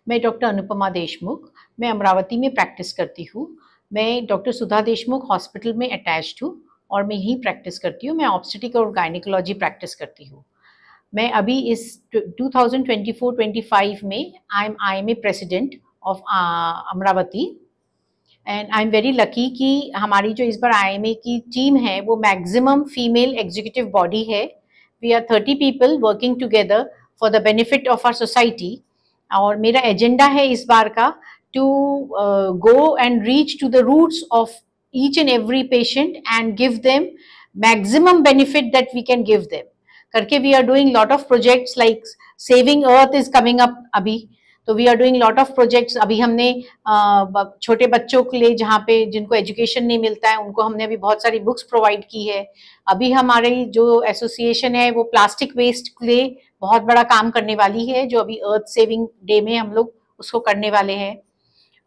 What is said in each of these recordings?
मैं डॉक्टर अनुपमा देशमुख, मैं अमरावती में प्रैक्टिस करती हूँ। मैं डॉक्टर सुधा देशमुख हॉस्पिटल में अटैच्ड हूँ और मैं यहीं प्रैक्टिस करती हूँ। मैं ऑब्स्टेट्रिक और गायनेकोलॉजी प्रैक्टिस करती हूँ। मैं अभी इस 2024-25 में I am a president of Amravati and I am very lucky कि हमारी जो इस बार आईएमए की टीम है वो मैक्सिमम फीमेल एग्जीक्यूटिव बॉडी है। We are 30 people working together for the benefit of our society. और मेरा एजेंडा है इस बार का to go and reach to the roots of each and every patient and give them maximum benefit that we can give them करके we are doing lot of projects like saving earth is coming up अभी। तो we are doing lot of projects. अभी हमने छोटे बच्चों के लिए जहाँ पे जिनको एजुकेशन नहीं मिलता है उनको हमने अभी बहुत सारी बुक्स प्रोवाइड की है। अभी हमारी जो एसोसिएशन है वो प्लास्टिक वेस्ट के लिए बहुत बड़ा काम करने वाली है, जो अभी अर्थ सेविंग डे में हम लोग उसको करने वाले हैं।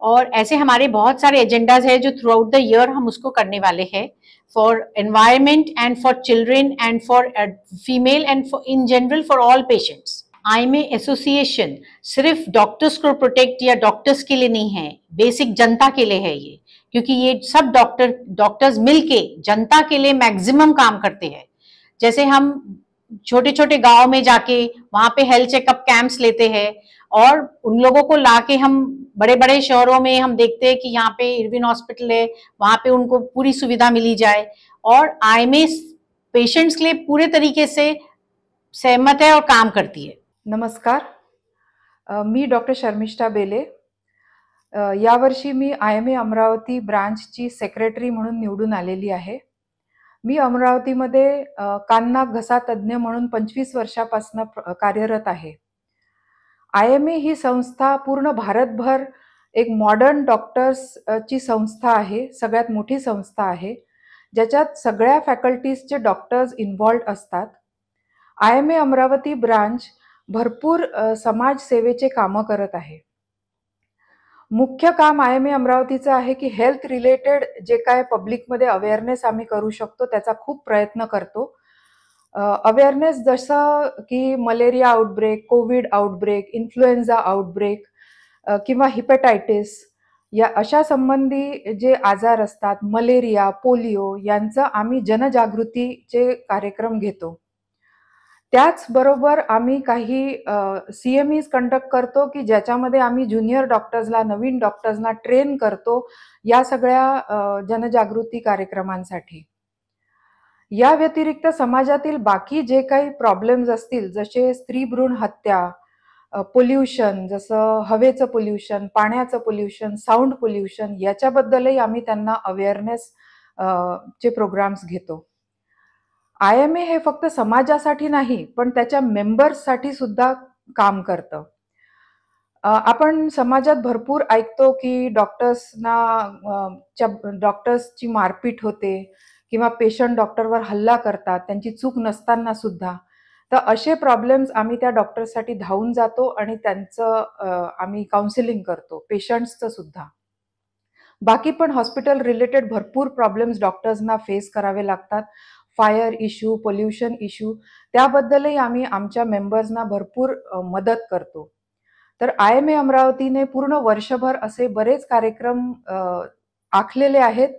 और ऐसे हमारे बहुत सारे एजेंडाज है जो थ्रू आउट द ईयर हम उसको करने वाले हैं for environment end for children end for female and in general for all patients. IMA association सिर्फ डॉक्टर्स को प्रोटेक्ट या डॉक्टर्स के लिए नहीं है, बेसिक जनता के लिए है ये, क्योंकि ये सब डॉक्टर्स मिलके जनता के लिए मैक्सिमम काम करते हैं। जैसे हम छोटे छोटे गांव में जाके वहां पे हेल्थ चेकअप कैंप्स लेते हैं और उन लोगों को लाके हम बड़े बड़े शहरों में हम देखते हैं कि यहाँ पे इरविन हॉस्पिटल है, वहां पे उनको पूरी सुविधा मिली जाए। और आईएमए पेशेंट्स के लिए पूरे तरीके से सहमत है और काम करती है। नमस्कार, मी डॉक्टर शर्मिष्ठा बेले। यावर्षी मी आयएमए अमरावती ब्रांचची सेक्रेटरी म्हणून निवडून आलेली आहे। मी अमरावतीमध्ये कान नाक घसा तज्ज्ञ म्हणून 25 वर्षापासून कार्यरत आहे। आयएमए ही संस्था पूर्ण भारतभर एक मॉडर्न डॉक्टर्स ची संस्था आहे, सगळ्यात मोठी संस्था आहे, ज्याच्यात सगळ्या फॅकल्टीजचे डॉक्टर्स इन्व्हॉल्व्ड असतात। आयएमए अमरावती ब्रांच भरपूर समाजसेवेचे कामं करत आहे। मुख्य काम आयएमए अमरावतीचं आहे की हेल्थ रिलेटेड जे काय पब्लिकमध्ये अवेअरनेस आम्ही करू शकतो त्याचा खूप प्रयत्न करतो। अवेअरनेस जसं की malaria outbreak, Covid outbreak, influenza outbreak किंवा हिपॅटायटिस या अशा संबंधी जे आजार असतात, मलेरिया, पोलिओ यांचं आम्ही जनजागृतीचे कार्यक्रम घेतो। त्याचबरोबर आम्ही काही सीएमईज कंडक्ट करतो की ज्याच्यामध्ये आम्ही ज्युनियर डॉक्टर्सला, नवीन डॉक्टर्सना ट्रेन करतो या सगळ्या जनजागृती कार्यक्रमांसाठी। या व्यतिरिक्त समाजातील बाकी जे काही प्रॉब्लेम्स असतील, जसे स्त्री भ्रूण हत्या, पोल्युशन, जसं हवेचं पोल्युशन, पाण्याचं पोल्युशन, साऊंड पोल्युशन, याच्याबद्दलही आम्ही त्यांना अवेअरनेस चे प्रोग्राम्स घेतो। आयएमए हे फक्त समाजासाठी नाही, पण त्याच्या मेंबर्ससाठी सुद्धा काम करतं। आपण समाजात भरपूर ऐकतो की डॉक्टर्सची मारपीट होते किंवा पेशंट डॉक्टरवर हल्ला करतात, त्यांची चूक नसताना सुद्धा। तर असे प्रॉब्लेम्स आम्ही त्या डॉक्टर्ससाठी धावून जातो आणि त्यांचं आम्ही काउन्सिलिंग करतो, पेशंट्सचं सुद्धा। बाकी पण हॉस्पिटल रिलेटेड भरपूर प्रॉब्लेम्स डॉक्टर्सना फेस करावे लागतात। फायर इश्यू, पोल्युशन इश्यू, त्याबद्दलही आम्ही आमच्या मेंबर्सना भरपूर मदत करतो। तर आयएमए अमरावतीने पूर्ण वर्षभर असे बरेच कार्यक्रम आखलेले आहेत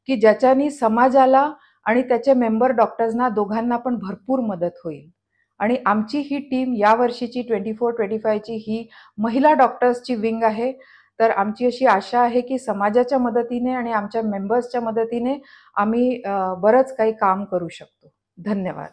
की ज्याच्यानी समाजाला आणि त्याचे मेंबर डॉक्टर्सना दोघांना पण भरपूर मदत होईल। आणि आमची ही टीम या वर्षीची 24-25 ची ही महिला डॉक्टर्सची विंग आहे। तर आमची अशी आशा आहे की समाजाच्या मदतीने आणि आमच्या मेंबर्सच्या मदतीने आम्ही बरंच काही काम करू शकतो। धन्यवाद।